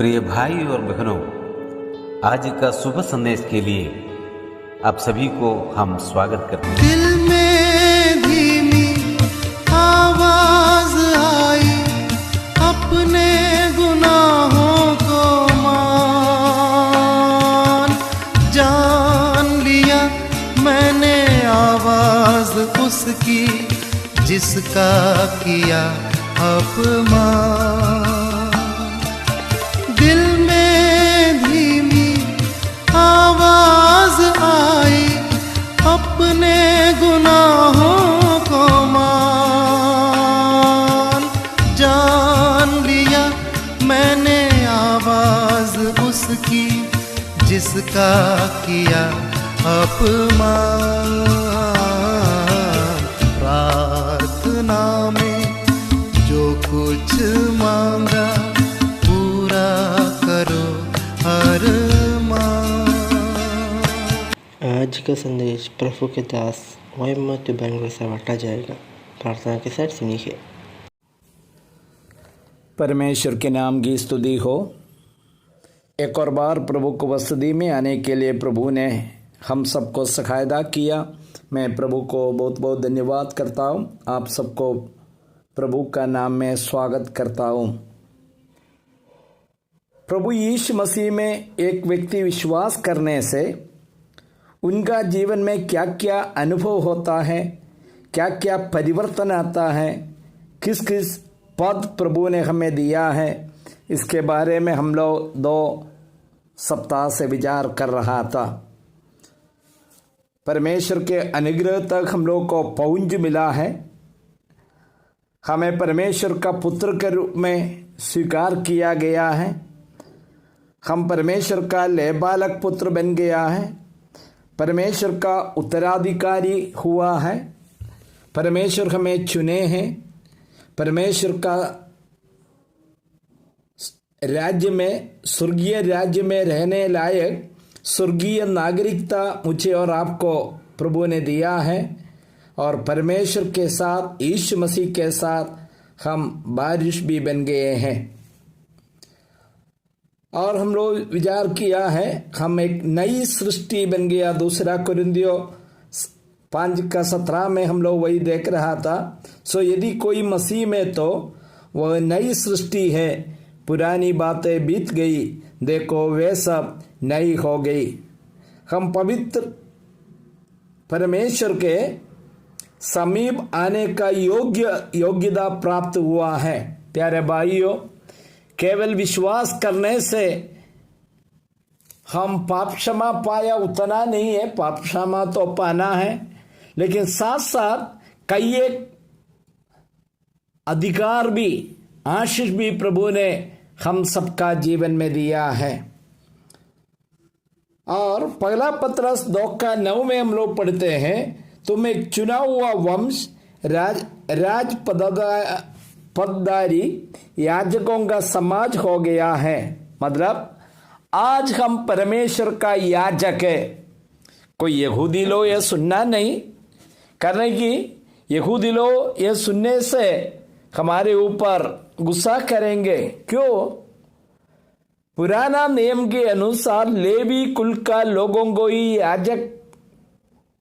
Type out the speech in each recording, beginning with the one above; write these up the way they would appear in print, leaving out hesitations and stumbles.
प्रिय भाई और बहनों, आज का शुभ संदेश के लिए आप सभी को हम स्वागत करते हैं। दिल में धीमी आवाज आई, अपने गुनाहों को मान, जान लिया मैंने आवाज उसकी जिसका किया अपमान। दिल में धीमी आवाज आई, अपने गुनाहों को मान, जान लिया मैंने आवाज उसकी जिसका किया अपमान। प्रार्थना में जो कुछ मांगा पूरा करो अरमान। आज का संदेश प्रभु के दास मोहम्मद बैंगलोर से बांटा जाएगा। प्रार्थना के साथ सुनिए। परमेश्वर के नाम की स्तुति हो। एक और बार प्रभु को वसती में आने के लिए प्रभु ने हम सबको सहायता किया। मैं प्रभु को बहुत बहुत धन्यवाद करता हूँ। आप सबको प्रभु का नाम में स्वागत करता हूँ। प्रभु यीशु मसीह में एक व्यक्ति विश्वास करने से उनका जीवन में क्या क्या अनुभव होता है, क्या क्या परिवर्तन आता है, किस किस पद प्रभु ने हमें दिया है, इसके बारे में हम लोग 2 सप्ताह से विचार कर रहा था। परमेश्वर के अनुग्रह तक हम लोग को पहुंच मिला है। हमें परमेश्वर का पुत्र के रूप में स्वीकार किया गया है। हम परमेश्वर का लेबालक पुत्र बन गया है। परमेश्वर का उत्तराधिकारी हुआ है। परमेश्वर हमें चुने हैं। परमेश्वर का राज्य में, स्वर्गीय राज्य में रहने लायक स्वर्गीय नागरिकता मुझे और आपको प्रभु ने दिया है। और परमेश्वर के साथ, यीशु मसीह के साथ हम बारिश भी बन गए हैं। और हम लोग विचार किया है, हम एक नई सृष्टि बन गया। 2 कुरिन्थियों 5:17 में हम लोग वही देख रहा था। सो यदि कोई मसीह में तो वह नई सृष्टि है, पुरानी बातें बीत गई, देखो वे सब नई हो गई। हम पवित्र परमेश्वर के समीप आने का योग्यता प्राप्त हुआ है। प्यारे भाइयों, केवल विश्वास करने से हम पाप क्षमा पाया उतना नहीं है, पाप क्षमा तो पाना है, लेकिन साथ साथ कई एक अधिकार भी, आशीष भी प्रभु ने हम सबका जीवन में दिया है। और पहला पत्रस 2:9 में हम लोग पढ़ते हैं, तुम एक चुना हुआ वंश, राज पदधारी याजकों का समाज हो गया है। मतलब आज हम परमेश्वर का याजक है। कोई यहूदी लोग यह सुनना नहीं करने की, यहूदी लोग यह सुनने से हमारे ऊपर गुस्सा करेंगे। क्यों? पुराना नियम के अनुसार लेवी कुल का लोगों को ही याजक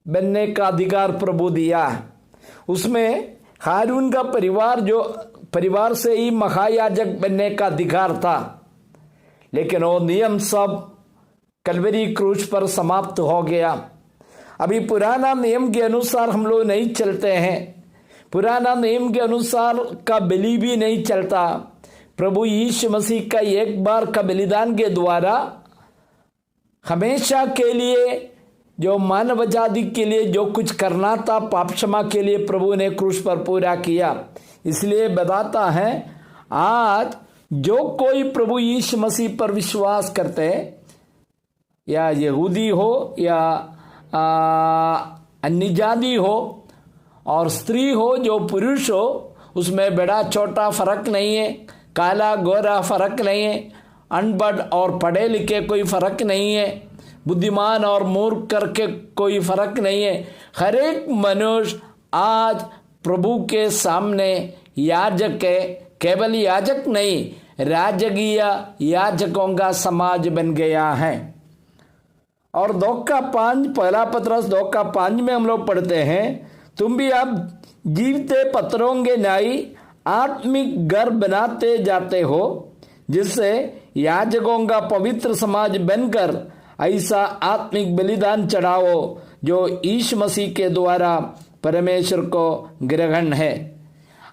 बनने का अधिकार प्रभु दिया। उसमें हारून का परिवार से ही महायाजक बनने का अधिकार था। लेकिन वो नियम सब कलवरी क्रूज पर समाप्त हो गया। अभी पुराना नियम के अनुसार हम लोग नहीं चलते हैं। पुराना नियम के अनुसार का बलि भी नहीं चलता। प्रभु यीशु मसीह का एक बार का बलिदान के द्वारा हमेशा के लिए जो मानव जाति के लिए जो कुछ करना था, पाप क्षमा के लिए प्रभु ने क्रूस पर पूरा किया। इसलिए बताता है, आज जो कोई प्रभु यीशु मसीह पर विश्वास करते, या यहूदी हो या अन्य जाति हो, और स्त्री हो जो पुरुष हो, उसमें बड़ा छोटा फर्क नहीं है, काला गोरा फर्क नहीं है, अनपढ़ और पढ़े लिखे कोई फर्क नहीं है, बुद्धिमान और मूर्ख करके कोई फर्क नहीं है। हर एक मनुष्य आज प्रभु के सामने याजक है। केवल याजक नहीं, राजकीय याजकों का समाज बन गया है। और 2:5 पहला पत्रस 2:5 में हम लोग पढ़ते हैं, तुम भी अब जीवते पत्थरों के नाई आत्मिक घर बनाते जाते हो, जिससे याजकों का पवित्र समाज बनकर ऐसा आत्मिक बलिदान चढ़ाओ जो यीशु मसीह के द्वारा परमेश्वर को ग्रहण है।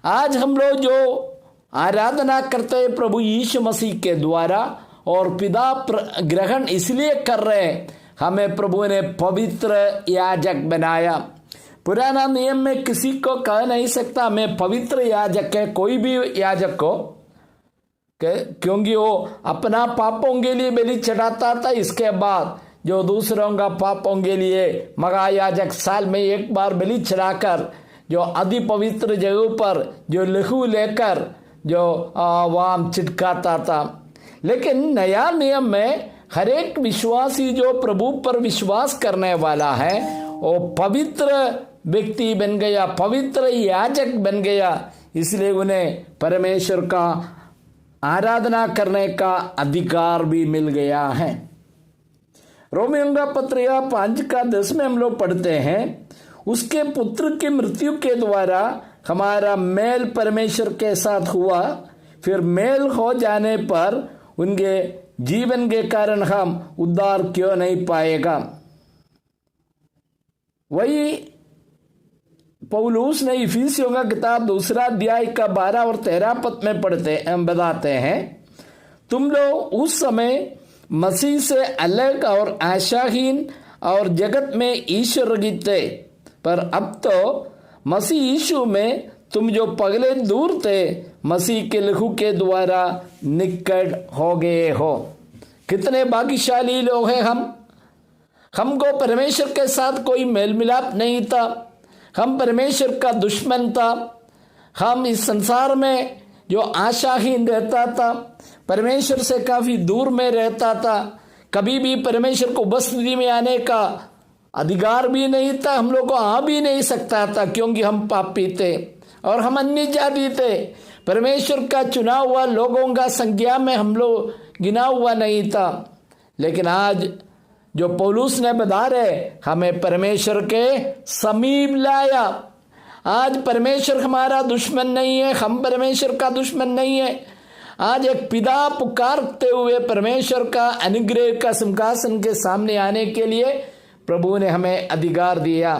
आज हम लोग जो आराधना करते हैं प्रभु यीशु मसीह के द्वारा, और पिता ग्रहण इसलिए कर रहे हैं, हमें प्रभु ने पवित्र याजक बनाया। पुराना नियम में किसी को कह नहीं सकता मैं पवित्र याजक है, कोई भी याजक को, क्योंकि वो अपना पापों के लिए बलि चढ़ाता था। इसके बाद जो दूसरों का पापों के लिए महायाजक साल में एक बार बलि चढ़ाकर जो अति पवित्र जगह पर जो लहू लेकर जो वहां चिटकाता था। लेकिन नया नियम में हर एक विश्वासी जो प्रभु पर विश्वास करने वाला है वो पवित्र व्यक्ति बन गया, पवित्र याजक बन गया। इसलिए उन्हें परमेश्वर का आराधना करने का अधिकार भी मिल गया है। रोमियों का पत्र 5:10 में हम लोग पढ़ते हैं, उसके पुत्र की मृत्यु के द्वारा हमारा मेल परमेश्वर के साथ हुआ, फिर मेल हो जाने पर उनके जीवन के कारण हम उद्धार क्यों नहीं पाएगा। वही पौलुस ने इफिसियों का किताब 2 अध्याय का 12 और 13 पद में बताते हैं, तुम लोग उस समय मसीह से अलग और आशाहीन और जगत में ईश्वर रहित थे, पर अब तो मसीह यीशु में तुम जो पहले दूर थे मसीह के लहू के द्वारा निकट हो गए हो। कितने भाग्यशाली लोग हैं हम। हमको परमेश्वर के साथ कोई मेल मिलाप नहीं था, हम परमेश्वर का दुश्मन था। हम इस संसार में जो आशाहीन रहता था, परमेश्वर से काफी दूर में रहता था, कभी भी परमेश्वर को उपस्थिति में आने का अधिकार भी नहीं था, हम लोग को आ भी नहीं सकता था, क्योंकि हम पापी थे और हम अन्य जाति थे। परमेश्वर का चुना हुआ लोगों का संख्या में हम लोग गिना हुआ नहीं था। लेकिन आज जो पौलुस ने बता रहे, हमें परमेश्वर के समीप लाया। आज परमेश्वर हमारा दुश्मन नहीं है, हम परमेश्वर का दुश्मन नहीं है। आज एक पिता पुकारते हुए परमेश्वर का अनुग्रह का सिंहासन के सामने आने के लिए प्रभु ने हमें अधिकार दिया।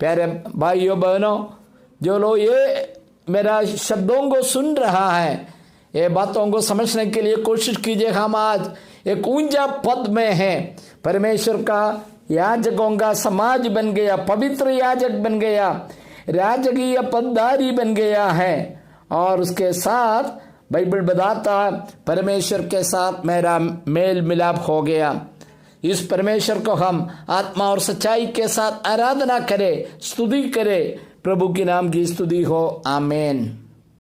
प्यारे भाइयों बहनों, जो लोग ये मेरा शब्दों को सुन रहा है, ये बातों को समझने के लिए कोशिश कीजिए। हम आज एक ऊंचा पद में हैं, परमेश्वर का याजकों का समाज बन गया, पवित्र याजक बन गया, राजकीय पदधारी बन गया है। और उसके साथ बाइबल बताता परमेश्वर के साथ मेरा मेल मिलाप हो गया। इस परमेश्वर को हम आत्मा और सच्चाई के साथ आराधना करें, स्तुति करें। प्रभु के नाम की स्तुति हो। आमीन।